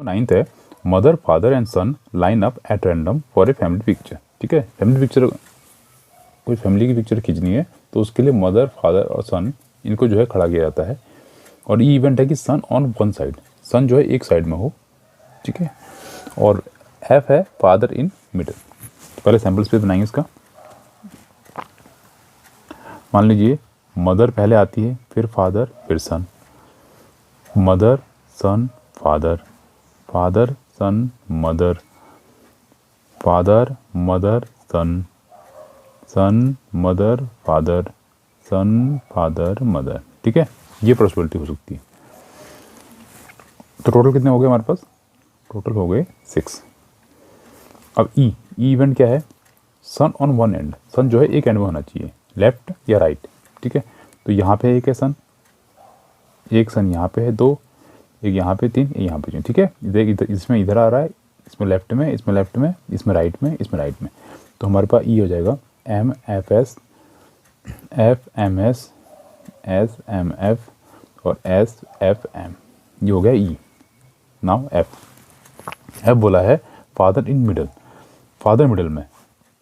Ninth है, mother father and son line up at random for a family picture. ठीक है, family picture, कोई family की picture खींचनी है तो उसके लिए मदर फादर और सन इनको जो है खड़ा किया जाता है। और ये इवेंट है कि सन ऑन वन साइड, सन जो है एक साइड में हो। ठीक है, और एफ है फादर इन मिडल। तो पहले सैम्पल स्पेस बनाएंगे इसका। मान लीजिए मदर पहले आती है, फिर फादर, फिर son, mother son father, father son mother, father mother son, son mother father, son father mother. ठीक है, ये पॉसिबिलिटी हो सकती है। तो टोटल कितने हो गए हमारे पास? टोटल हो गए 6। अब ई इवेंट क्या है? सन ऑन वन एंड, सन जो है एक एंड में होना चाहिए, लेफ्ट या राइट। ठीक है, तो यहाँ पे एक है सन, एक सन यहाँ पे है, 2, एक यहाँ पे 3, एक यहाँ पे 3। ठीक है, इधर इसमें इधर आ रहा है, इसमें लेफ्ट में, इसमें लेफ्ट में, इसमें राइट में, इसमें राइट में। तो हमारे पास ई हो जाएगा M F S, F M S, S M F और एस एफ एम। ये हो गया ई। नाउ एफ बोला है father in middle, father middle में,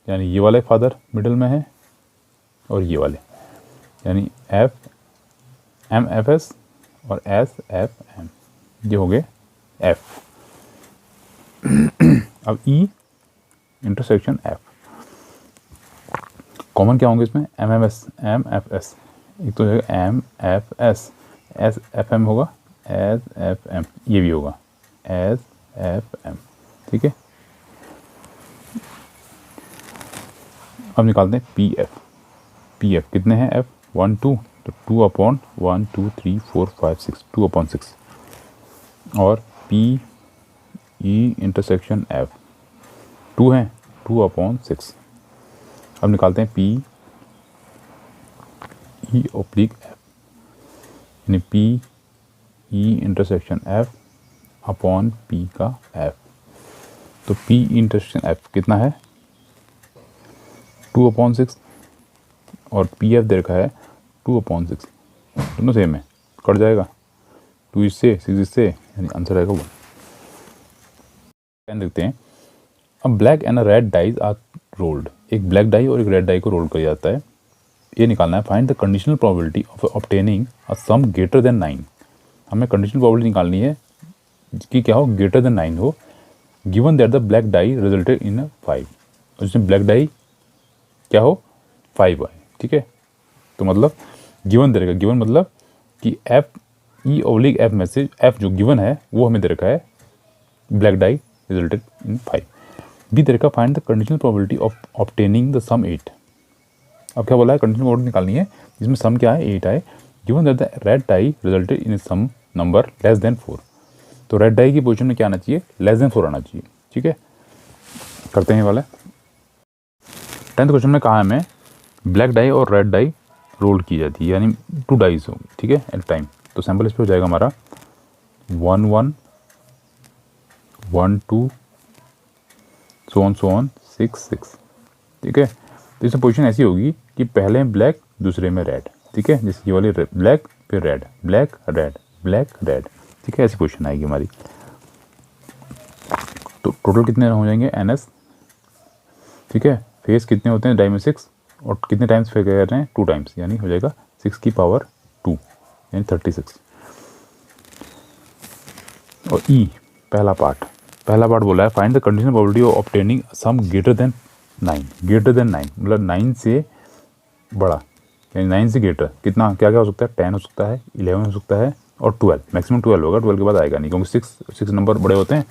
यानी ये वाले फादर मिडल में है और ये वाले, यानी एफ एम एफ एस और एस एफ एम। ये हो गए एफ। अब ई इंटरसेक्शन एफ, कॉमन क्या होंगे इसमें? M M S, M F S, एक तो M F S, S F M होगा, एस एफ एम, ये भी होगा एस एफ एम। ठीक है, अब निकालते हैं पी एफ। पी एफ कितने हैं? एफ 1 2, तो 2/1 2 3 4 5 6, 2/6। और पी ई इंटरसेक्शन एफ 2 हैं, 2/6। अब निकालते हैं पी ई ऑब्लिक एफ, यानी P E intersection F upon P का एफ। तो पी इंटरसेक्शन एफ कितना है? 2/6 और पी एफ दे रखा है 2/6, दोनों सेम है, कट जाएगा। 2 इससे, 6 इससे, यानी आंसर आएगा 1। देखते हैं। अब black and red dies are rolled, एक ब्लैक डाई और एक रेड डाई को रोल किया जाता है। ये निकालना है, find the conditional probability of obtaining a some greater than 9। हमें कंडीशनल प्रोबेबिलिटी निकालनी है कि क्या हो, ग्रेटर देन 9 हो, given that the black die resulted in 5। उसमें ब्लैक डाई क्या हो, 5 आए। ठीक है, तो मतलब गिवन दे रखा है, गिवन मतलब कि एफ ई ऑब्लिक एफ में से एफ जो गिवन है वो हमें दे रखा है, black die resulted in 5। B दे रखा, find the conditional probability of obtaining the sum 8। अब क्या बोला है, कंडीशनल प्रोबेबिलिटी निकालनी है जिसमें सम क्या है, 8 आए, given that the red die resulted in sum number less than 4। तो रेड डाई की पोजीशन में क्या आना चाहिए, लेस देन 4 आना चाहिए। ठीक है, करते हैं वाला। 10th क्वेश्चन में कहा है हमें ब्लैक डाई और रेड डाई रोल की जाती है, यानी 2 डाइज होंगी। ठीक है, एट टाइम। तो सैम्पल इस पर हो जाएगा हमारा 1 1 1 2 so on 6 6। ठीक है, तो इसमें पोजीशन ऐसी होगी कि पहले ब्लैक, दूसरे में रेड। ठीक है, जैसे ये वाली ब्लैक, फिर red, black red, black red. ठीक है, ऐसी पोजीशन आएगी हमारी। तो टोटल कितने हो जाएंगे, NS। ठीक है, फेस कितने होते हैं, डाई में 6, और कितने टाइम्स फेस कर रहे हैं, 2 टाइम्स, यानी हो जाएगा 6 की पावर 2, यानी 36। और ई पहला पार्ट बोला है, find the conditional probability of obtaining some greater than 9। Greater than 9 मतलब 9 से बड़ा, यानी 9 से ग्रेटर कितना, क्या क्या हो सकता है, 10 हो सकता है, 11 हो सकता है, और 12, मैक्सिमम 12 होगा। 12 के बाद आएगा नहीं, क्योंकि 6 नंबर बड़े होते हैं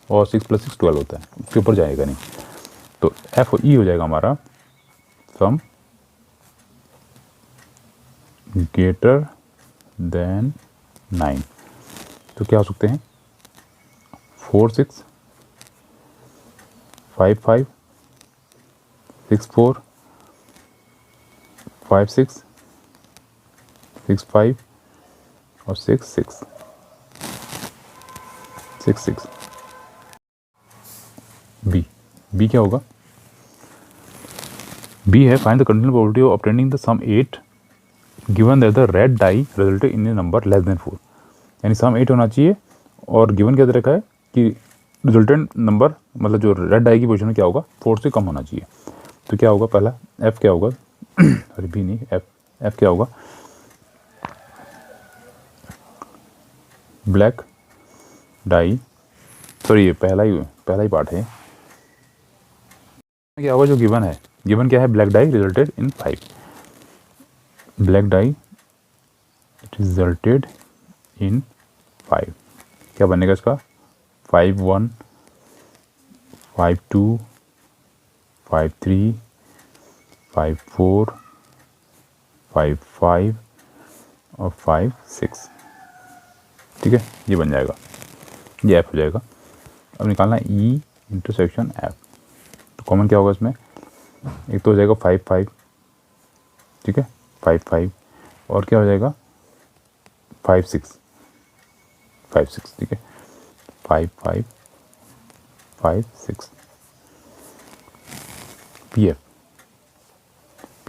और 6 + 6 12 होता है, उसके ऊपर जाएगा नहीं। तो एफ ई हो जाएगा हमारा सम ग्रेटर देन 9। तो क्या हो सकते हैं, 4 6 5 5 6 4 5 6 6 5 और 6 6 6 6। बी क्या होगा, बी है, find the conditional probability of obtaining the sum 8 given that the red die resulted in a number less than 4। यानी सम 8 होना चाहिए, और गिवन क्या दे रखा है, कि रिजल्टेंट नंबर मतलब जो रेड डाई की पोजीशन में क्या होगा 4 से कम होना चाहिए। तो क्या होगा पहला एफ क्या होगा अरे भी नहीं एफ क्या होगा ब्लैक डाई सॉरी ये पहला ही पार्ट है। क्या होगा जो गिवन है, गिवन क्या है black die resulted in 5, black die resulted in 5, क्या बनेगा इसका 5-1 5-2 5-3 5-4 5-5 और 5-6, ठीक है ये बन जाएगा, ये एफ हो जाएगा। अब निकालना है ई इंटरसेक्शन एफ, तो कॉमन क्या होगा इसमें, एक तो हो जाएगा 5-5, ठीक है 5-5 और क्या हो जाएगा 5-6 5-6, ठीक है 5-5 5-6 पी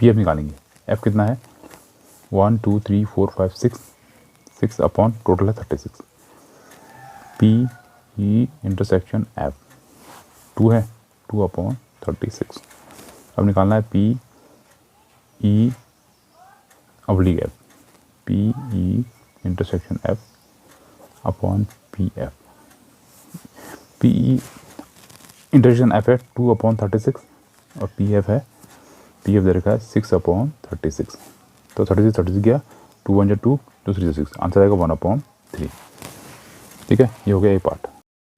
एफ निकालेंगे, एफ कितना है 1 2 3 4 5 6 अपॉन टोटल है 36, पी ई इंटरसेक्शन एफ 2 है 2 अपॉन 36। अब निकालना है P E oblique F, P E intersection F upon P F, P E intersection F है 2 अपॉन 36 और पी एफ दे रखा है 6 अपॉन 36, तो 36 गया 2 1 2 2 3 6, आंसर आएगा 1 अपॉन 3, ठीक है ये हो गया ये पार्ट।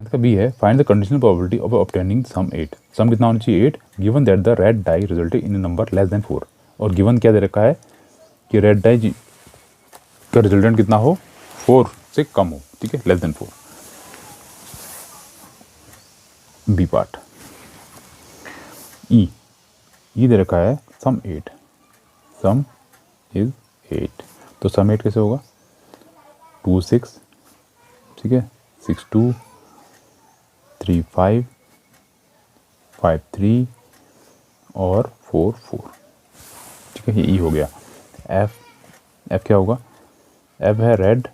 इसका बी है find the conditional probability of obtaining sum 8, sum कितना होना चाहिए 8 given that the red die resulted in number less than 4, और गिवन क्या दे रखा है कि रेड डाई का रिजल्टेंट कितना हो 4 से कम हो, ठीक है लेस देन 4। बी पार्ट ई दे रखा है सम 8, सम इज 8, तो सम 8 कैसे होगा 2 6, ठीक है 6 2 3 5 5 3 और 4 4, ठीक है ये ई हो गया। एफ क्या होगा, एफ है red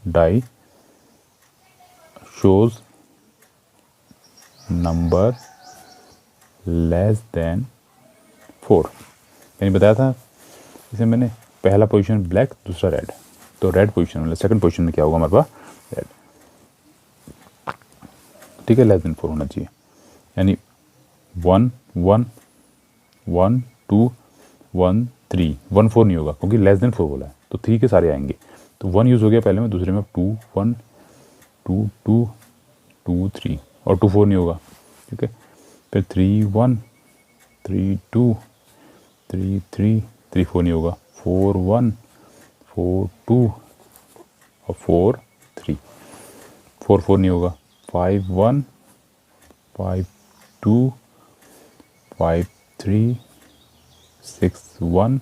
die shows number less than 4, यानी बताया था इसे मैंने पहला पोजीशन ब्लैक दूसरा रेड, तो रेड पोजीशन मतलब सेकंड पोजीशन में क्या होगा हमारे पास रेड, ठीक है लेस देन 4 होना चाहिए, यानी 1 1 1 2 1 3 1 4 नहीं होगा क्योंकि लेस देन 4 बोला है, तो 3 के सारे आएंगे, तो 1 यूज़ हो गया पहले में, दूसरे में 2 1 2 2 2 3 और 2 4 नहीं होगा, ठीक है फिर 3 1 3 2 3 3 3 4 नहीं होगा, 4 1 4 2 और 4 3 4 4 नहीं होगा, 5 1 5 2 5 3 6 1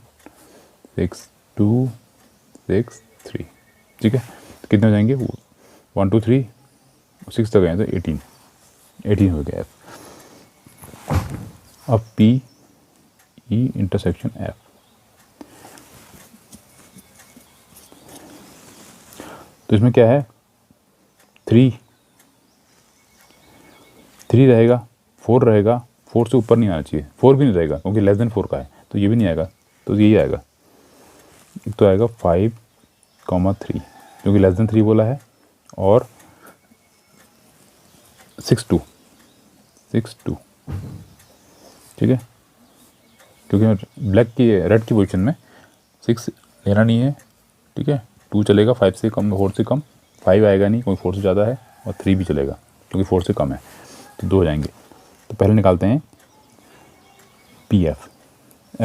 6 2 6 3, ठीक है तो कितने हो जाएंगे 1 2 3 6 तक गए तो 18 हो गया। अब पी ई इंटरसेक्शन एफ, तो इसमें क्या है 3 रहेगा 4 रहेगा, 4 से ऊपर नहीं आना चाहिए, 4 भी नहीं रहेगा क्योंकि लेस देन 4 का है, तो ये भी नहीं आएगा, तो यही आएगा, एक तो आएगा 5,3 क्योंकि लेस देन 3 बोला है, और 6 2 ठीक है क्योंकि ब्लैक की रेड की पोजीशन में 6 लेना नहीं है, ठीक है 2 चलेगा, 5 से कम 4 से कम 5 आएगा नहीं क्योंकि 4 से ज़्यादा है, और 3 भी चलेगा क्योंकि 4 से कम है, तो 2 हो जाएंगे। तो पहले निकालते हैं पी एफ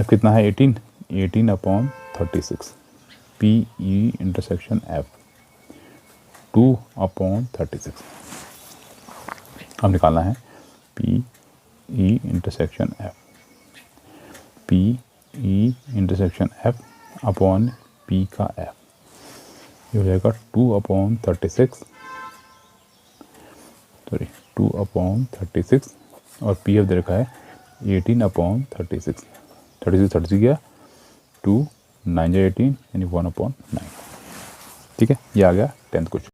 कितना है 18 upon 36, P E intersection F 2 upon 36। अब निकालना है P E intersection F, P E intersection F upon P का एफ, ये हो जाएगा 2 अपॉन 36 और पी एफ दे रखा है 18 अपॉन 36 गया 2 9 जा 18 यानी 1/9, ठीक है ये आ गया 10th question.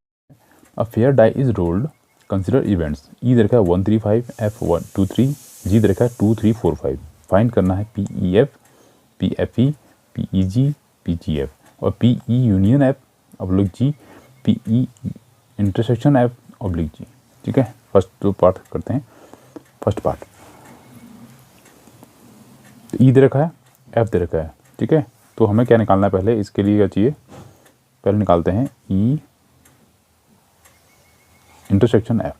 A fair die is rolled consider events, E दे रखा है 1 3 5, एफ 1 2 3, जी दे रखा है 2 3 4 5। फाइंड करना है P E F, P F E, P E G, P G F और P E union F oblique G, P E intersection F oblique G. ठीक है, फर्स्ट जो पार्ट करते हैं, फर्स्ट पार्ट ई दे रखा है, एफ दे रखा है। ठीक है, तो हमें क्या निकालना है पहले, इसके लिए क्या चाहिए, पहले निकालते हैं ई इंटरसेक्शन एफ।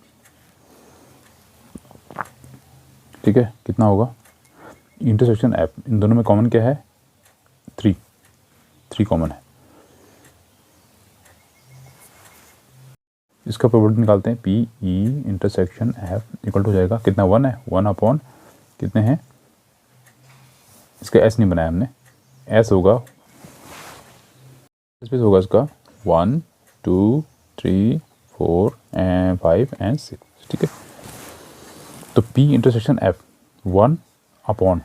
ठीक है, कितना होगा इंटरसेक्शन एफ, इन दोनों में कॉमन क्या है, 3 कॉमन है। इसका प्रोबेबिलिटी निकालते हैं, P E intersection F equal to हो जाएगा कितना, 1 है, 1 अपॉन कितने हैं, इसका एस नहीं बनाया हमने, एस होगा स्पेस होगा इसका 1 2 3 4 एंड 5 एंड 6। ठीक है, तो P intersection F 1 upon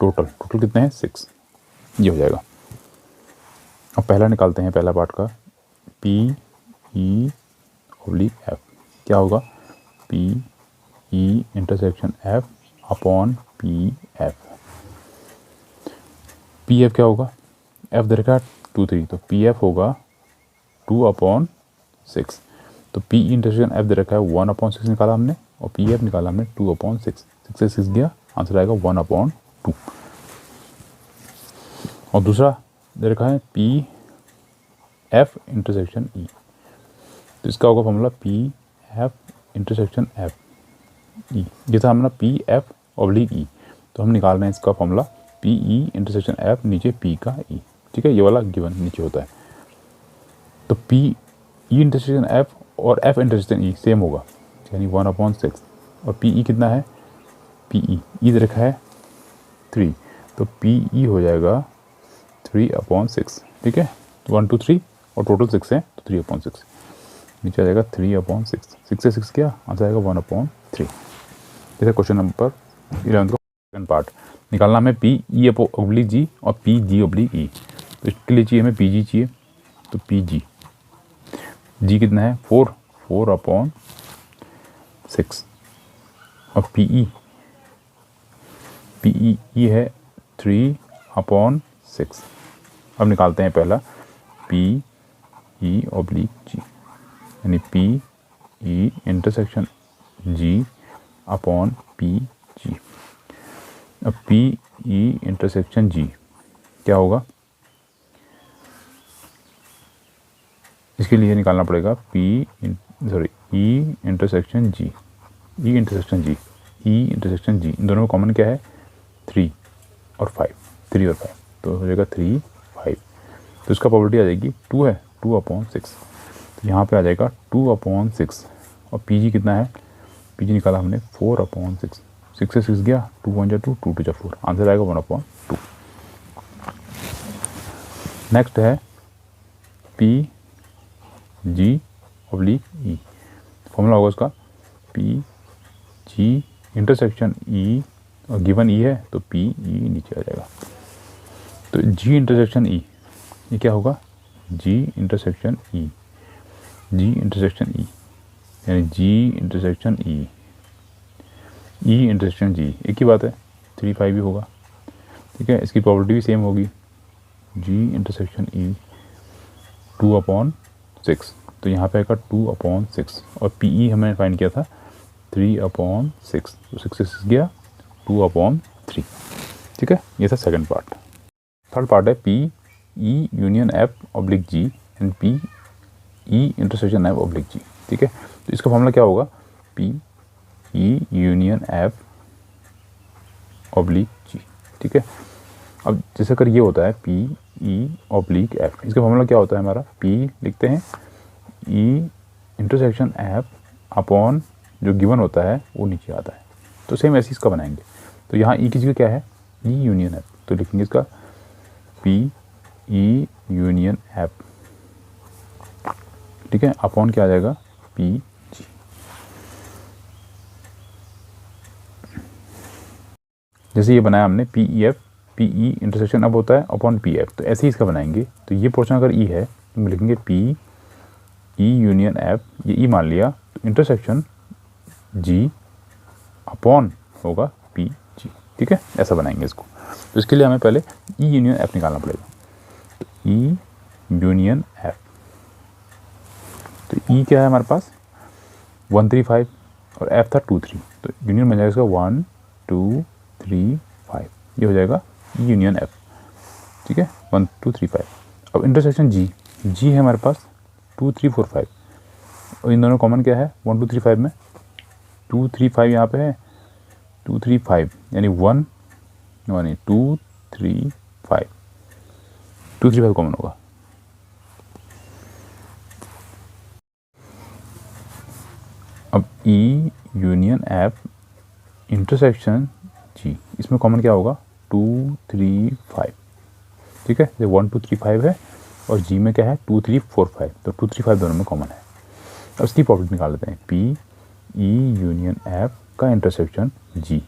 total कितने हैं, 6, ये हो जाएगा। अब पहला निकालते हैं, पहला पार्ट का P E ऑब्लिक F क्या होगा, P E intersection F upon P F। P F क्या होगा, F दे रखा है 2 3, तो P F होगा 2 अपॉन 6। तो P इंटरसेक्शन F दे रखा है 1 अपॉन 6 निकाला हमने, और P F निकाला हमने 2 अपॉन 6, 6 से 6 गया, आंसर आएगा 1 अपॉन 2। और दूसरा दे रखा है P F इंटरसेक्शन E, तो इसका होगा formula P F intersection F E, ये था हमारा P F ऑब्लिक E, तो हम निकाल रहे हैं इसका formula P E intersection F नीचे P का E। ठीक है, ये वाला गिवन नीचे होता है, तो P E इंटरसेक्शन F और F इंटरसेक्शन E सेम होगा, यानी 1 अपॉन 6, और P E कितना है, P E दे रखा है 3, तो P E हो जाएगा 3 अपॉन 6। ठीक है, 1 2 3 और टोटल 6 है, तो 3 अपॉन 6 नीचे आ जाएगा 3 अपॉन 6, 6 से 6 क्या, आंसर आएगा 1 अपॉन 3। ये था क्वेश्चन नंबर 11 का सेकंड पार्ट। निकालना हमें P E ऑब्लिक G और P G ऑब्लिक E, तो इसके लिए चाहिए हमें P G चाहिए, तो P G G कितना है 4 अपॉन 6, और P E है 3 अपॉन 6। अब निकालते हैं पहला P E ऑब्लिक G, यानी P E intersection G upon P G। अब P E इंटरसेक्शन G क्या होगा, इसके लिए निकालना पड़ेगा E intersection G, E intersection G, इन दोनों में कॉमन क्या है, 3 और 5, तो हो जाएगा 3 5, तो इसका प्रोबेबिलिटी आ जाएगी 2 है, 2 अपॉन 6, तो यहाँ पे आ जाएगा 2 अपॉन 6, और पी जी कितना है, पी जी निकाला हमने 4 अपॉन 6, 6 से 6 गया, 2 1 2, 2 2 4, आंसर आएगा 1 अपॉन 2। नेक्स्ट है पी जी ऑब्लिक ई, फॉर्मूला होगा उसका पी जी इंटरसेक्शन ई, और गिवन ई है तो पी ई नीचे आ जाएगा, तो जी इंटरसेक्शन ई, ये क्या होगा, जी इंटरसेक्शन ई, यानी जी इंटरसेक्शन ई इंटरसेक्शन जी, एक ही बात है, 3 5 भी होगा। ठीक है, इसकी प्रोबेबिलिटी भी सेम होगी, जी इंटरसेक्शन ई 2 अपॉन 6, तो यहाँ पे आएगा 2 अपॉन 6, और पी ई हमने फाइंड किया था 3 अपॉन 6, तो 6 से 6 गया, 2 अपॉन 3। ठीक है, ये था सेकंड पार्ट। थर्ड पार्ट है P E union F oblique G and P E intersection F oblique G. ठीक है, तो इसका फॉर्मूला क्या होगा, P E union F oblique G. ठीक है, अब जैसे अगर ये होता है पी ई ऑब्लिक एफ, इसका फॉर्मूला क्या होता है हमारा, पी लिखते हैं ई इंटरसेक्शन एफ अपॉन जो गिवन होता है वो नीचे आता है, तो सेम ऐसे इसका बनाएंगे। तो यहाँ ई की जगह क्या है, ई यूनियन एफ, तो लिखेंगे इसका पी ई यूनियन एफ। ठीक है, अपॉन क्या आ जाएगा, पी जी। जैसे ये बनाया हमने P E F, P E intersection अब होता है अपॉन पी एफ, तो ऐसे ही इसका बनाएंगे। तो ये पोर्शन अगर ई है तो लिखेंगे पी ई यूनियन एफ, ये ई मान लिया, तो इंटरसेक्शन जी अपॉन होगा पी जी। ठीक है, ऐसा बनाएंगे इसको। तो इसके लिए हमें पहले ई यूनियन एफ निकालना पड़ेगा। तो ई यूनियन एफ, तो ई क्या है हमारे पास 135 और एफ था 23, तो यूनियन बन जाएगा इसका 1 2 3 5, ये हो जाएगा ई यूनियन एफ। ठीक है, 1 2 3 5। अब इंटरसेक्शन जी, जी है हमारे पास 2 3 4 5, और इन दोनों कॉमन क्या है 1 2 3 5 में 2 3 5 यहाँ पे है 2 3 5, यानी 1 1 2 3 5, 2 3 5 कॉमन होगा। अब ई यूनियन एफ इंटरसेक्शन जी, इसमें कॉमन क्या होगा 2 3 5। ठीक है, ये 1 2 3 5 है, और जी में क्या है 2 3 4 5, तो 2 3 5 दोनों में कॉमन है। अब इसकी प्रॉपर्टी निकाल लेते हैं, पी ई यूनियन एफ का इंटरसेक्शन जी।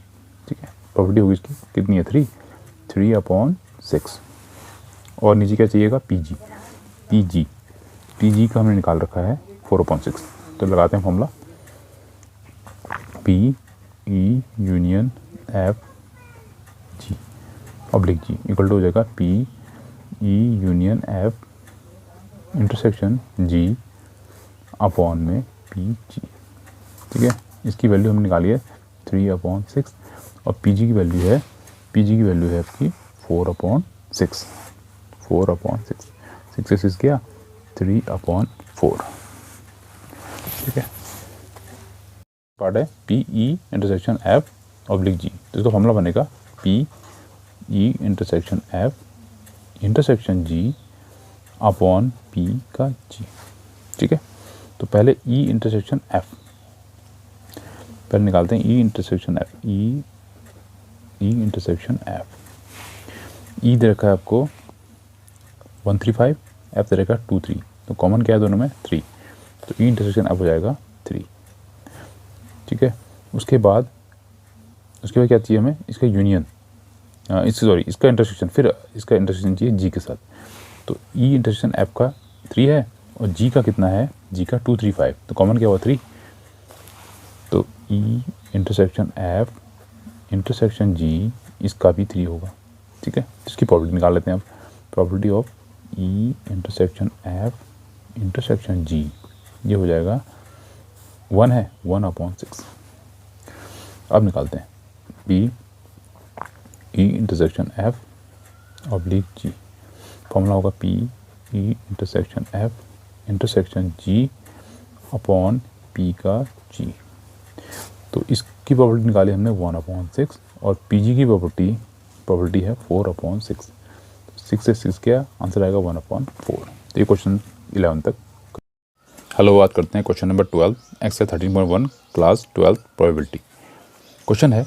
ठीक है, प्रॉपर्टी होगी इसकी कितनी है 3/6, और नीचे क्या चाहिएगा पी जी। पी जी का हमने निकाल रखा है 4/6, तो लगाते हैं formula, P E union F G oblique G equal to हो जाएगा P E union F intersection G upon में पी जी। ठीक है, इसकी वैल्यू हमने निकाली है 3/6, और पी जी की वैल्यू है आपकी 4/6, 6 से 6 गया 3/4। ठीक है, पार्ट है P E intersection F oblique G, तो इसका फॉर्मूला बनेगा P E intersection F intersection G upon P का जी। ठीक है, तो पहले ई इंटरसेक्शन एफ पहले निकालते हैं, E intersection F, E intersection F. E दे रखा है आपको 135, एफ दे रखा है 23, तो कॉमन क्या है दोनों में 3, तो ई इंटरसेक्शन एफ हो जाएगा 3। ठीक है, उसके बाद क्या चाहिए हमें, इसका यूनियन, इसका इंटरसेक्शन, फिर इसका इंटरसेक्शन चाहिए जी के साथ। तो ई इंटरसेक्शन एफ का 3 है, और जी का कितना है, जी का 2 3 5, तो कॉमन क्या हुआ 3, तो ई इंटरसेक्शन एफ इंटरसेक्शन जी इसका भी 3 होगा। ठीक है, इसकी प्रॉपर्टी निकाल लेते हैं अब, property of E intersection F intersection G, ये हो जाएगा 1 है 1/6। अब निकालते हैं P E intersection F oblique G, formula होगा P E intersection F intersection G upon P का जी। तो इसकी प्रॉपर्टी निकाली हमने 1/6, और पी जी की प्रॉपर्टी है 4/6, 6 से 6 क्या आंसर आएगा 1/4। तो ये क्वेश्चन 11 तक। हेलो, बात करते हैं question number 12, exercise 13.1 class 12 probability. Question है,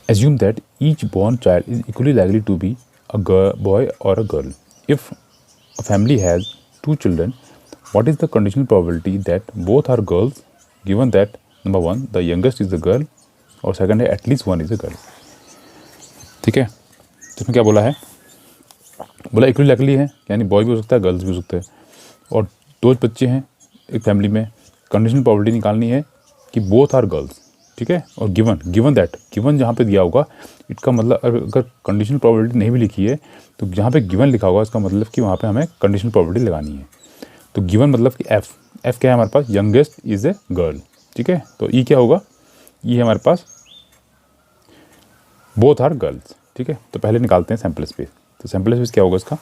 assume that each born child is equally likely to be a boy or a girl. If a family has 2 children, what is the conditional probability that both are girls, given that number 1 the youngest is a girl, और second है at least one is a girl। ठीक है, इसमें क्या बोला है, बोला equally likely है, यानी बॉय भी हो सकता है गर्ल्स भी हो सकते हैं, और 2 बच्चे हैं एक फैमिली में, कंडीशनल प्रोबेबिलिटी निकालनी है कि बोथ आर गर्ल्स। ठीक है, और गिवन जहाँ पे दिया होगा, इसका मतलब अगर कंडीशनल प्रोबेबिलिटी नहीं भी लिखी है, तो जहाँ पे गिवन लिखा होगा इसका मतलब कि वहाँ पे हमें कंडीशनल प्रोबेबिलिटी लगानी है। तो गिवन मतलब कि एफ क्या है हमारे पास, यंगेस्ट इज ए गर्ल। ठीक है, तो ई क्या होगा, ई है हमारे पास बोथ आर गर्ल्स। ठीक है, तो पहले निकालते हैं सैम्पल स्पेस। तो सैम्पल स्पेस क्या होगा इसका,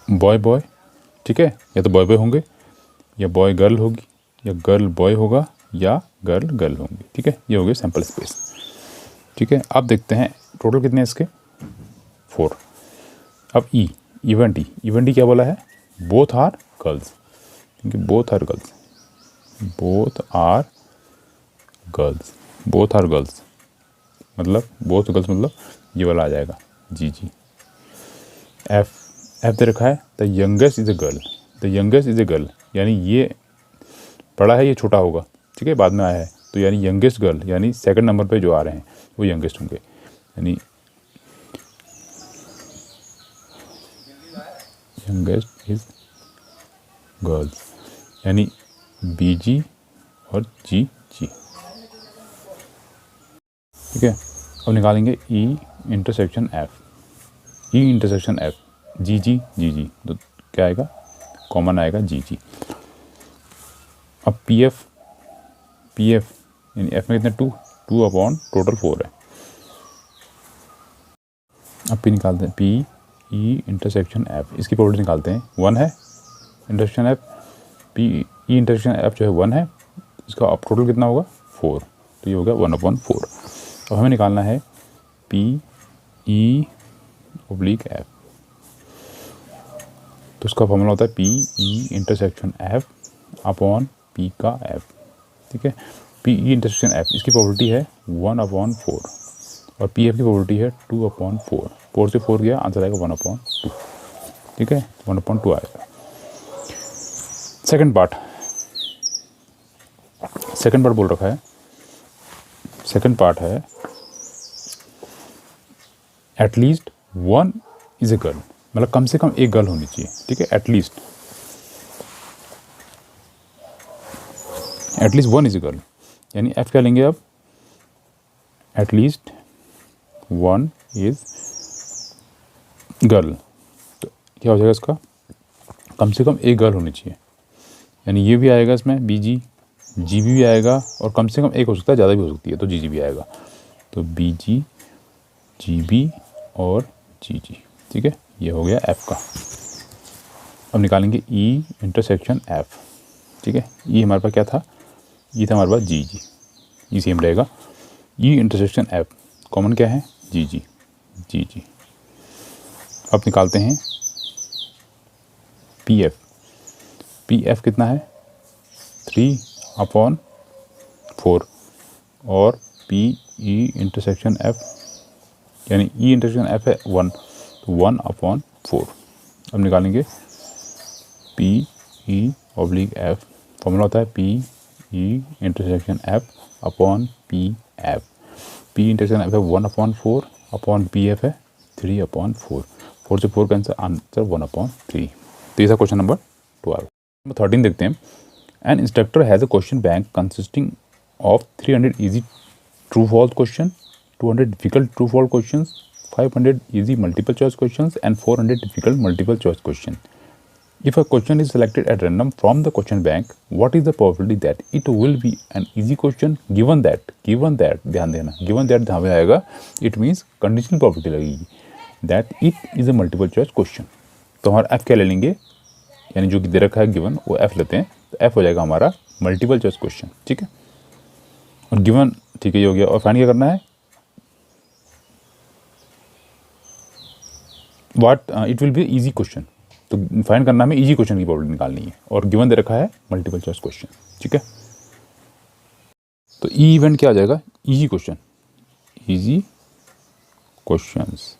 बॉय, ठीक है, या तो बॉय होंगे, या बॉय गर्ल होगी, या गर्ल बॉय होगा, या गर्ल होंगी। ठीक है, ये हो गए सैम्पल स्पेस। ठीक है, अब देखते हैं टोटल कितने हैं इसके, 4। अब इवेंट ई क्या बोला है, बोथ आर गर्ल्स, क्योंकि बोथ आर गर्ल्स मतलब ये वाला आ जाएगा जी। एफ दे रखा है the youngest is a girl, यानी ये बड़ा है, ये छोटा होगा। ठीक है, बाद में आया है, तो यानी यंगेस्ट गर्ल, यानी सेकंड नंबर पे जो आ रहे हैं वो यंगेस्ट होंगे, यानी यंगेस्ट इज गर्ल्स, यानी बी जी और जी जी। ठीक है, अब निकालेंगे E intersection F. E intersection F, G G G G, तो क्या आएगा, कॉमन आएगा जी जी। अब पी एफ यानी एफ में कितने 2 अपॉन टोटल 4 है। अब पी निकालते हैं, पी ई इंटरसेक्शन एफ, इसकी प्रोबेबिलिटी निकालते हैं। 1 है intersection F, P E intersection F जो है 1 है, इसका अब टोटल कितना होगा 4, तो ये हो गया 1/4। अब हमें निकालना है पी ई ऑब्लिक एफ, तो उसका फॉर्मूला होता है P E intersection F upon P का एफ। ठीक है, पी ई इंटरसेक्शन एफ, इसकी प्रोबेबिलिटी है 1/4 और पी एफ की प्रोबेबिलिटी है 2/4। 4 से 4 गया, आंसर आएगा 1/2। ठीक है, 1/2 आएगा। सेकंड पार्ट बोल रखा है, सेकंड पार्ट है एटलीस्ट 1 इज ए गर्ल, मतलब कम से कम एक गर्ल होनी चाहिए। ठीक है, एटलीस्ट 1 इज ए गर्ल, यानी एफ क्या लेंगे अब, एटलीस्ट 1 इज गर्ल, तो क्या हो जाएगा इसका, कम से कम एक गर्ल होनी चाहिए, यानी ये भी आएगा इसमें बी जी, जी भी आएगा, और कम से कम एक हो सकता है, ज़्यादा भी हो सकती है, तो जी जी भी आएगा, तो बी जी, जी बी और जी जी। ठीक है, ये हो गया एफ का। अब निकालेंगे ई इंटरसेक्शन एफ। ठीक है, ई हमारे पास क्या था, ये था हमारे पास जी जी, ई सेम रहेगा। ई इंटरसेक्शन एफ, कॉमन क्या है, जी जी जी जी। अब निकालते हैं पी एफ। पी एफ कितना है 3/4 और पी ई इंटरसेक्शन एफ, यानी ई इंटरसेक्शन एफ है 1, तो 1/4। अब निकालेंगे P E oblique F, formula होता है P E intersection F upon P F. P intersection F है 1/4 अपॉन पी एफ है 3/4। 4 से 4 कैंसिल, आंसर 1/3। तो ये था क्वेश्चन नंबर 12। नंबर 13 देखते हैं। N instructor has a question bank consisting of 300 easy true false question, 200 difficult true false questions, 500 easy multiple choice questions and 400 difficult multiple choice question. If a question is selected at random from the question bank, what is the probability that it will be an easy question given that ध्यान देना, given that जहाँ पे आएगा it means conditional probability लगेगी that it is a multiple choice question। तो हमारा f क्या ले लेंगे, यानी जो कि दे रखा है गिवन वो f लेते हैं, तो f हो जाएगा हमारा मल्टीपल चॉइस क्वेश्चन। ठीक है, और गिवन, ठीक है, ये हो गया। और फाइंड क्या करना है, what it will be easy question, तो फाइंड करना हमें इजी क्वेश्चन की प्रोबेबिलिटी निकालनी है, और गिवन दे रखा है मल्टीपल चॉइस क्वेश्चन। ठीक है, तो ई इवेंट क्या आ जाएगा, इजी क्वेश्चन, इजी क्वेश्चंस।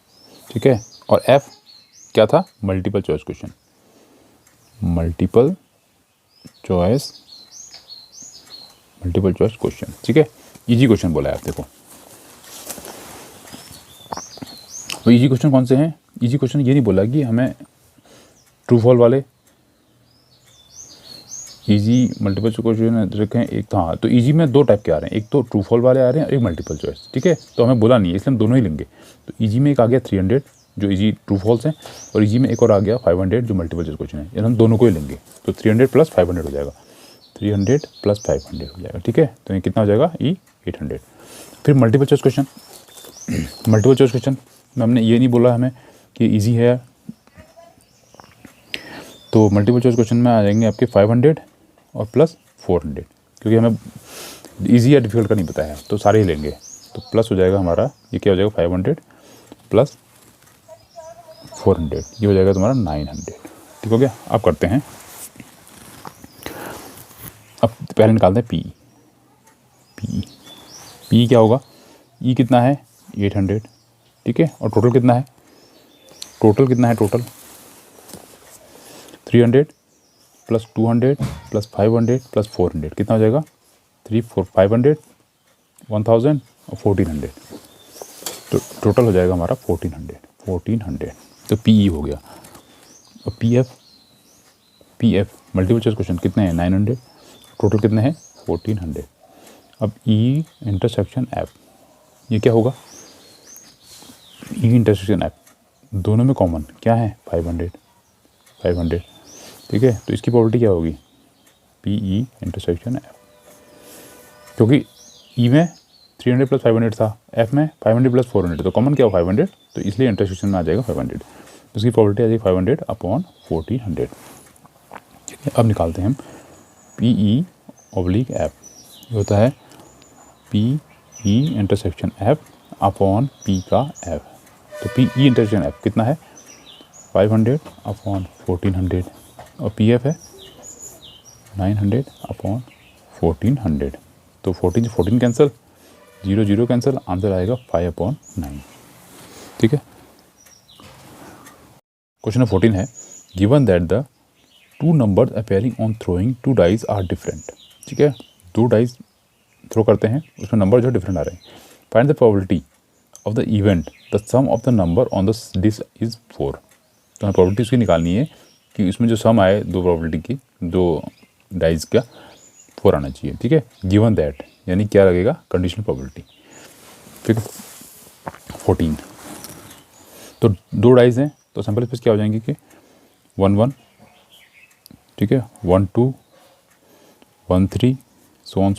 ठीक है, और एफ क्या था, multiple choice question, multiple choice question. ठीक है, इजी क्वेश्चन बोला है आप, देखो तो इजी क्वेश्चन कौन से हैं, इजी क्वेश्चन ये नहीं बोला कि हमें ट्रू फॉल वाले, इजी मल्टीपल चॉइस क्वेश्चन रखे हैं एक, तो हाँ, तो इजी में 2 टाइप के आ रहे हैं, एक तो ट्रू फॉल वाले आ रहे हैं और एक मल्टीपल चॉइस। ठीक है, तो हमें बोला नहीं है, इसलिए हम दोनों ही लेंगे। तो इजी में एक आ गया 300 जो इजी ट्रू फॉल्स हैं, और इजी में एक और आ गया 500 जो मल्टीपल चॉइस क्वेश्चन है, यानी हम दोनों को ही लेंगे। तो 300 + 500 हो जाएगा, 300 + 500 हो जाएगा। ठीक है, तो ये कितना हो जाएगा, ई 800। फिर multiple choice question, multiple choice question में हमने ये नहीं बोला हमें कि ईजी है, तो मल्टीपल चॉइस क्वेश्चन में आ जाएंगे आपके 500 और प्लस 400, क्योंकि हमें ईजी या डिफिकल्ट का नहीं पता है, तो सारे ही लेंगे। तो प्लस हो जाएगा हमारा, ये क्या हो जाएगा, 500 + 400, ये हो जाएगा तुम्हारा 900। ठीक हो गया। अब करते हैं, अब पहले निकालते हैं पी क्या होगा, ई कितना है 800। ठीक है, और टोटल कितना है, टोटल 300 + 200 + 500 + 400 कितना हो जाएगा, 3 4 500 1000 और 1400, तो टोटल हो जाएगा हमारा 1400। तो पी ई हो गया। और P F P F multiple choice question कितने हैं 900, टोटल कितने हैं 1400। अब ई इंटरसेक्शन एफ, ये क्या होगा, ई इंटरसेक्शन एफ दोनों में कॉमन क्या है 500, 500, ठीक है। तो इसकी प्रॉपर्टी क्या होगी पी ई इंटरसेक्शन एफ, क्योंकि ई में 300 प्लस 500 था, एफ में 500 प्लस 400, तो कॉमन क्या हो 500, तो इसलिए इंटरसेक्शन में आ जाएगा 500। उसकी प्रॉपर्टी आ जाएगी 500 अपॉन 1400, ठीक है। अब निकालते हैं हम पी ई ऑब्लिक एफ, ये होता है P E intersection F upon P का एफ। तो पी ई इंटरसेक्शन एफ कितना है 500 अपॉन 1400 और पी एफ है 900 अपॉन 1400। तो 14 से 14 कैंसिल, 0 0 कैंसिल, आंसर आएगा 5/9, ठीक है। क्वेश्चन नंबर 14 है given that the two numbers appearing on throwing two dice are different, ठीक है। दो डाइस थ्रो करते हैं, उसमें नंबर जो डिफरेंट आ रहे हैं। Find the probability of the event the sum of the number on the dice is 4। तो हमें प्रोबेबिलिटी उसकी निकालनी है कि इसमें जो सम आए दो प्रोबेबिलिटी की, दो डाइस का 4 आना चाहिए, ठीक है। गिवन दैट यानी क्या लगेगा कंडीशनल प्रोबेबिलिटी। फिर 14, तो दो डाइस हैं तो सिंपल स्पेस क्या हो जाएंगे कि 1 1, ठीक है, 1 2 1 3 सो ऑन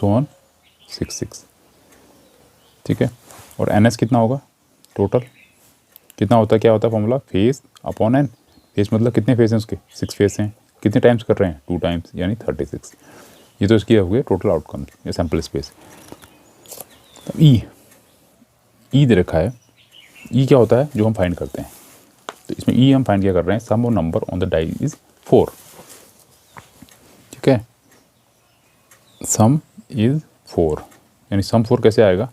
6 6, ठीक है। और एन एस कितना होगा टोटल कितना होता है, क्या होता है formula face upon N. Face मतलब कितने फेस हैं उसके 6 फेस हैं, कितने टाइम्स कर रहे हैं 2 टाइम्स यानी 36। ये तो इसकी हो गई टोटल आउटकम या सैम्पल स्पेस। ई दे रखा है, ई क्या होता है जो हम फाइंड करते हैं, तो इसमें ई हम फाइंड क्या कर रहे हैं sum of number on the die is 4, ठीक है। सम इज 4 यानी सम 4 कैसे आएगा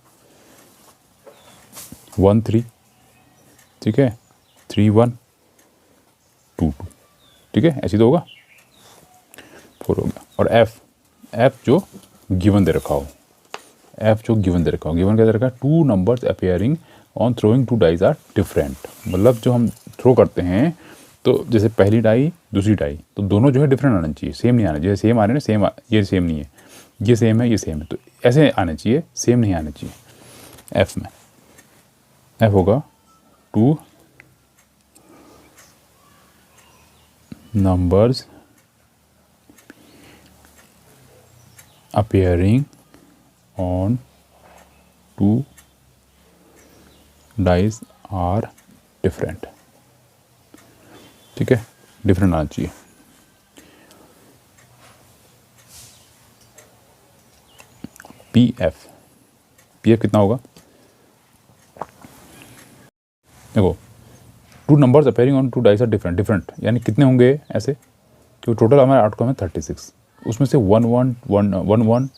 1 3, ठीक है, 3 1 2 2, ठीक है, ऐसी तो होगा 4 हो गया। और एफ जो गिवन दे रखा हो, एफ जो गिवन दे रखा हो, गिवन क्या दे रखा है two numbers appearing on throwing two dice are different, मतलब जो हम थ्रो करते हैं तो जैसे पहली डाई दूसरी डाई तो दोनों जो है डिफरेंट आना चाहिए, सेम नहीं आना चाहिए। सेम आ रहे हैं ना, सेम ये सेम नहीं है, ये सेम है ये सेम है, तो ऐसे आना चाहिए, सेम नहीं आना चाहिए। एफ में एफ होगा two numbers appearing on two dice are different, ठीक है, डिफरेंट आना चाहिए। पी एफ कितना होगा देखो two numbers appearing on two dice are different यानी कितने होंगे ऐसे, क्योंकि टोटल हमारा आउटकम है 36, उसमें से 1 1 1 1 1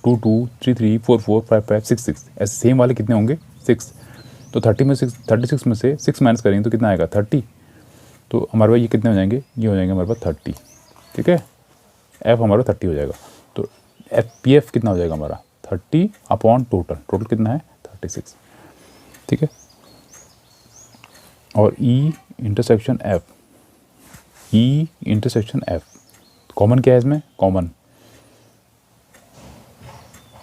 2 2 3 3 4 4 5 5 6 6 ऐसे सेम वाले कितने होंगे 6। तो 36 में से 6 माइनस करेंगे तो कितना आएगा 30। तो हमारे पास ये कितने हो जाएंगे, ये हो जाएंगे हमारे पास 30, ठीक है। एफ हमारा 30 हो जाएगा, तो एफ पी एफ कितना हो जाएगा हमारा 30 अपॉन टोटल कितना है 36, ठीक है। और ई इंटरसेक्शन एफ कॉमन क्या है इसमें, कॉमन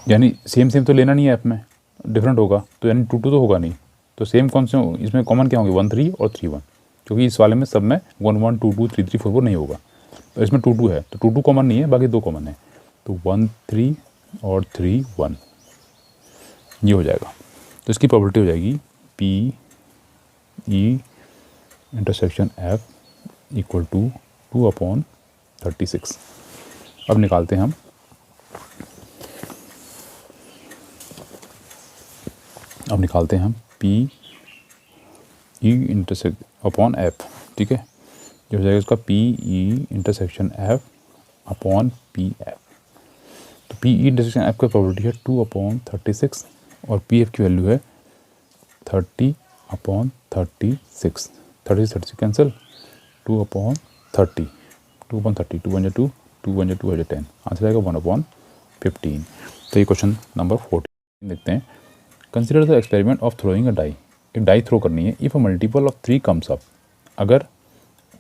यानी सेम तो लेना नहीं है, एफ में डिफरेंट होगा तो यानी 2 2 तो होगा नहीं, तो सेम कौन से इसमें कॉमन क्या होंगे 1 3 और 3 1, क्योंकि इस वाले में सब में 1 1 2 2 3 3 4 4 नहीं होगा, तो इसमें 2 2 है, तो 2 2 कॉमन नहीं है, बाकी 2 कॉमन है, तो 1 3 और 3 1 ये हो जाएगा। तो इसकी प्रॉपर्टी हो जाएगी P E intersection F equal to 2/36। अब निकालते हैं हम P E intersect upon F, ठीक है, ये हो जाएगा इसका P E intersection F upon P F. तो पी ई इंटरसेक्शन एफ का प्रॉपर्टी है 2/36 और पी एफ की वैल्यू है 30/36, 36 कैंसिल, 2/30, 2/30, 2 1 2 2 1 2 10, आंसर आएगा 1/15। तो ये क्वेश्चन नंबर 14 देखते हैं। Consider the experiment of throwing a die, एक डाई थ्रो करनी है, if a multiple of 3 comes up, अगर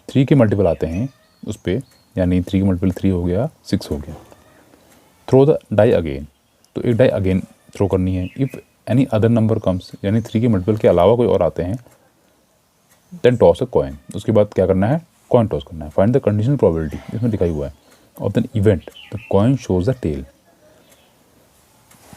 3 के मल्टीपल आते हैं उस पर यानी 3 का मल्टीपल 3 हो गया, 6 हो गया। थ्रो द डाई अगेन, तो एक डाई अगेन थ्रो करनी है। If any other number comes, यानी 3 के मल्टीपल के अलावा कोई और आते हैं, देन टॉस अ कॉइन, उसके बाद क्या करना है, कॉइन टॉस करना है। फाइंड द कंडीशनल प्रोबेबिलिटी, इसमें दिखाई हुआ है, of the event the coin shows a tail.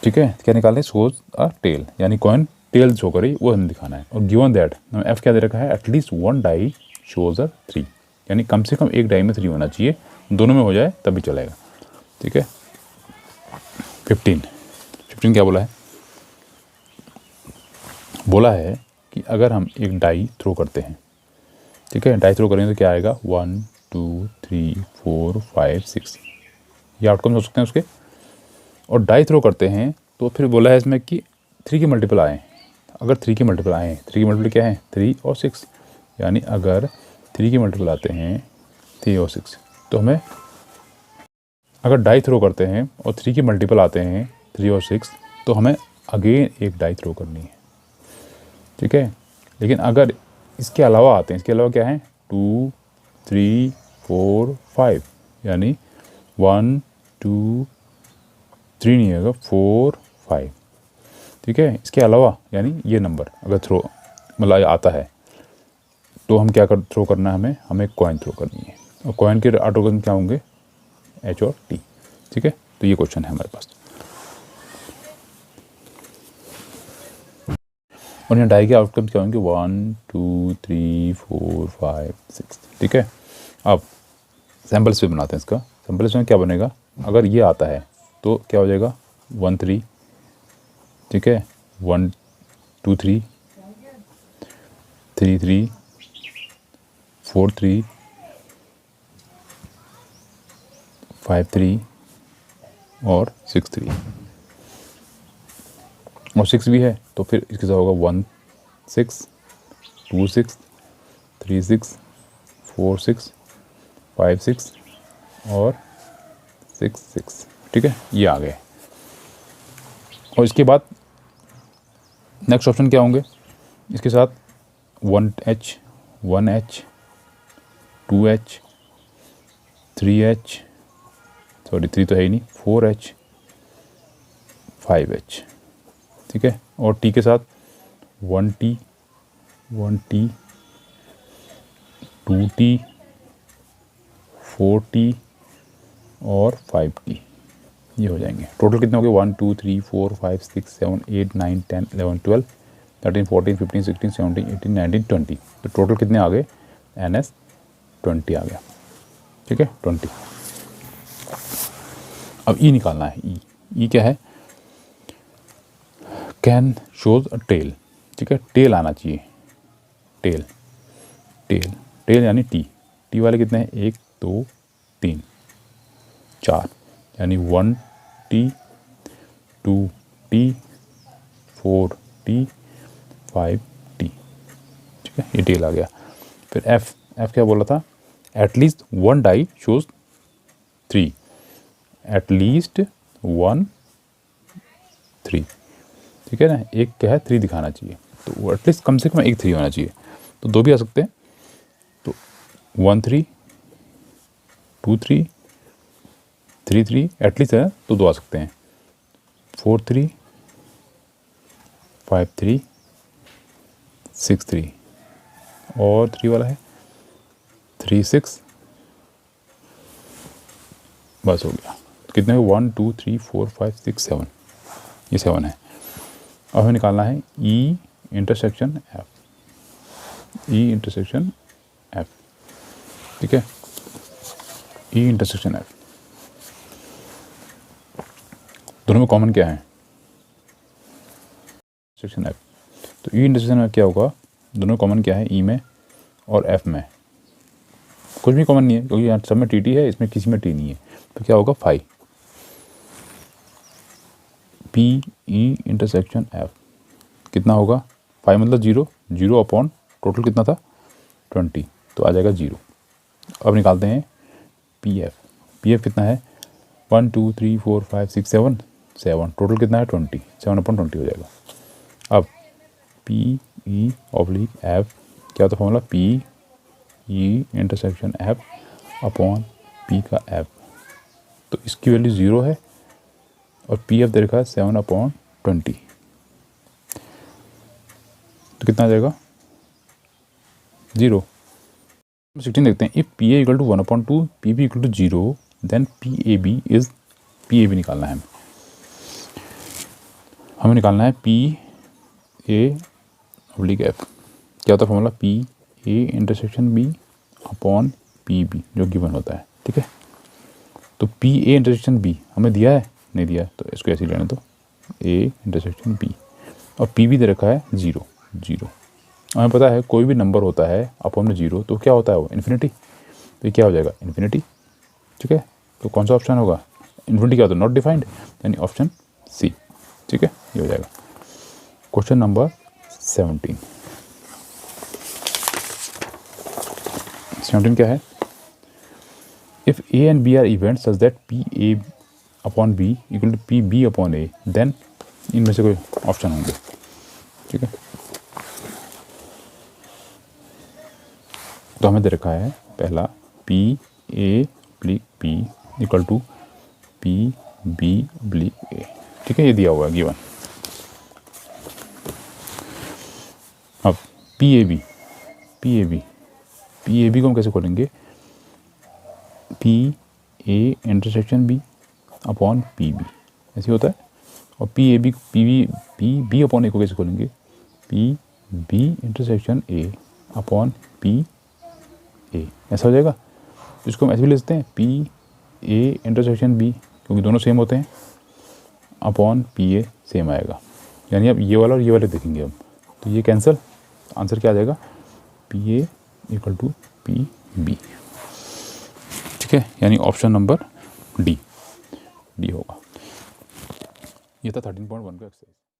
ठीक है, क्या निकालना है, शोज अ टेल, यानी कॉइन टेल शो करी, वो हमें दिखाना है। और गिवन दैट एफ क्या दे रखा है, at least one die shows a 3, यानी कम से कम एक डाई में 3 होना चाहिए, दोनों में हो जाए तभी चलेगा। ठीक है। 15 क्या बोला है, बोला है कि अगर हम एक डाई थ्रो करते हैं, ठीक है, डाई थ्रो करेंगे तो क्या आएगा, 1 2 3 4 5 6, ये आउटकम हो सकते हैं उसके। और डाई थ्रो करते हैं तो फिर बोला है इसमें कि 3 के मल्टीपल आए, अगर 3 के मल्टीपल आए हैं, 3 के मल्टीपल क्या है, 3 और 6, यानी अगर 3 के मल्टीपल आते हैं 3 और 6, तो हमें अगर डाई थ्रो करते हैं और 3 के मल्टीपल आते हैं 3 और 6, तो हमें अगेन एक डाई थ्रो करनी है। ठीक है, लेकिन अगर इसके अलावा आते हैं, इसके अलावा क्या है, 2 3 4 5, यानी 1 2 3 नहीं होगा, 4 5। ठीक है, इसके अलावा यानी ये नंबर अगर थ्रो मतलब आता है, तो हम क्या थ्रो करना है, हमें कॉइन थ्रो करनी है। और कॉइन के आउटकम क्या होंगे, एच और टी। ठीक है, तो ये क्वेश्चन है हमारे पास। और यहाँ डाई के आउटकम्स क्या होंगे, 1 2 3 4 5 6। ठीक है, अब सैम्पल्स पे बनाते हैं इसका। सैम्पल्स में क्या बनेगा, अगर ये आता है तो क्या हो जाएगा, 1 3, ठीक है, 1 2 3 3 3 4 3 5 3 और 6 3, और 6 भी है तो फिर इसके साथ होगा 1 6 2 6 3 6 4 6 5 6 और 6 6। ठीक है, ये आ गए। और इसके बाद नेक्स्ट ऑप्शन क्या होंगे, इसके साथ 1H 1H 2H 3H, sorry 3 तो है ही नहीं, 4H 5H। ठीक है, और T के साथ 1T 1T 2T 4T और 5T, ये हो जाएंगे। टोटल कितने हो गए, 1 2 3 4 5 6 7 8 9 10 11 12 13 14 15 16 17 18 19 20। तो टोटल कितने आ गए, NS 20 आ गया। ठीक है, 20। अब ई निकालना है। ई क्या है, कैन शोज अ टेल। ठीक है, टेल आना चाहिए, टेल टेल टेल यानी टी वाले कितने हैं, 1 2 3 4, यानी 1T 2T 4T 5T। ठीक है, ये टेल आ गया। फिर एफ क्या बोला था, at least one die shows 3, at least 1 3। ठीक है ना, एक क्या है 3 दिखाना चाहिए, तो वो एटलीस्ट कम से कम एक 3 होना चाहिए। तो 2 भी आ सकते हैं, तो 1 3 2 3 3 3 एटलीस्ट है तो 2 आ सकते हैं, 4 3 5 3 6 3, और 3 वाला है 3 6, बस हो गया। तो कितने हैं, 1 2 3 4 5 6 7, ये 7 है। अब हमें निकालना है ई intersection F, E intersection F. ठीक है, ई इंटरसेक्शन एफ, दोनों में कॉमन क्या है, इंटरसेक्शन एफ। तो ई इंटरसेक्शन में क्या होगा, दोनों कॉमन क्या है, ई में और एफ में कुछ भी कॉमन नहीं है, क्योंकि यहाँ सब में टी है, इसमें किसी में टी नहीं है। तो क्या होगा, फाई पी ई इंटरसेक्शन एफ कितना होगा, 5 मतलब 0 0 अपॉन टोटल कितना था 20, तो आ जाएगा 0। अब निकालते हैं पी एफ कितना है, 1 2 3 4 5 6 7 7, टोटल कितना है 20, 7 अपॉन 20 हो जाएगा। अब पी ई ऑब्लिक एफ क्या होता है formula, P E intersection F upon P का एफ, तो इसकी वैल्यू 0 है और पी एफ दे रखा है 7/20, तो कितना आ जाएगा 0। 16 देखते हैं, if P A equal to 1/2, P B equal to 0, then P A B is, P A B निकालना है हमें निकालना है पी ए ऑब्लिक एफ। क्या होता है formula, P A intersection B upon P B जो गिवन होता है, ठीक है। तो पी ए इंटरसेक्शन बी हमें दिया है, नहीं दिया है, तो इसको ऐसे ही लेने दो, ए इंटरसेक्शन बी, और पी बी दे रखा है 0। हमें पता है कोई भी नंबर होता है अपॉन में 0 तो क्या होता है वो इन्फिनिटी, तो ये क्या हो जाएगा इन्फिनिटी, ठीक है। तो कौन सा ऑप्शन होगा, इन्फिनिटी क्या होता है नॉट डिफाइंड, यानी ऑप्शन सी, ठीक है, ये हो जाएगा। क्वेश्चन नंबर 17 क्या है, if A and B are event such that P A upon B equal to P B upon A, then इनमें से कोई ऑप्शन होंगे, ठीक है। तो हमें दे रखा है पहला P A oblique P equal to P B oblique A, ठीक है, ये दिया हुआ है गिवन। अब पी ए बी को हम कैसे खोलेंगे, P A intersection B upon P B, ऐसे होता है। और पी बी अपॉन ए को कैसे खोलेंगे, P B intersection A upon P A, ऐसा हो जाएगा। इसको हम ऐसे भी ले सकते हैं, पी ए इंटरसेक्शन बी, क्योंकि दोनों सेम होते हैं, अपॉन पी ए सेम आएगा, यानी अब ये वाला और ये वाले देखेंगे हम, तो ये कैंसिल, आंसर क्या आ जाएगा, P A equal to P B, ठीक है, यानी ऑप्शन नंबर डी होगा। ये था 13.1 का एक्सरसाइज।